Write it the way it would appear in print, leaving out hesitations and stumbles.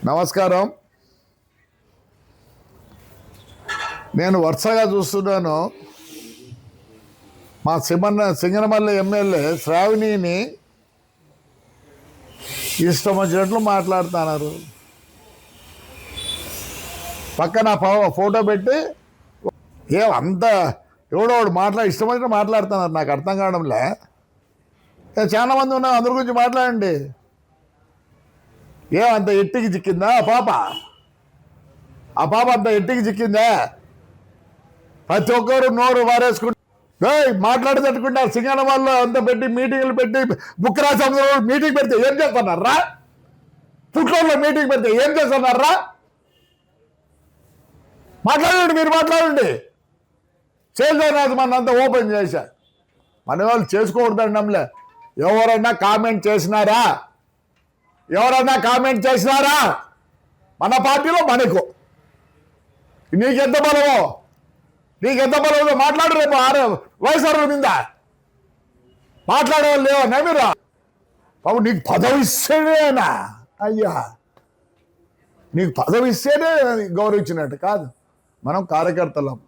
నమస్కారం. నేను వరుసగా చూస్తున్నాను మా సింగనమల్లి ఎమ్మెల్యే శ్రావణిని ఇష్టం వచ్చినట్లు మాట్లాడుతున్నారు. పక్కన ఫోటో పెట్టి అంత ఎవడోడు ఇష్టం వచ్చినట్టు మాట్లాడుతున్నారు. నాకు అర్థం కావడంలే. చాలా మంది ఉన్నారు, అందరి గురించి మాట్లాడండి. అంత ఎట్టికి చిక్కిందా ఆ పాప అంత ఎట్టికి చిక్కిందా? ప్రతి ఒక్కరు నోరు వారేసుకుంటే మాట్లాడేటట్టుకుంటారు. సింగన వాళ్ళు అంత పెట్టి మీటింగ్లు పెట్టి బుక్కరాజు అందరూ మీటింగ్ పెడితే ఏం చేస్తున్నారా? పుట్లూరులో మీటింగ్ పెడితే ఏం చేస్తున్నారా? మాట్లాడండి, మీరు మాట్లాడండి. చేసేది మన అంతా ఓపెన్ చేశా. మన వాళ్ళు చేసుకోకూడదండంలే. ఎవరైనా కామెంట్ చేసినారా? మన పార్టీలో మనకు నీకెంత బలమో మాట్లాడు. రేపు వయసు మీద మాట్లాడేవాళ్ళు లేవన్నా మీరు? బాబు నీకు పదవి ఇస్తేనేనా? అయ్యా, నీకు పదవి ఇస్తేనే గౌరవించినట్టు కాదు. మనం కార్యకర్తలం.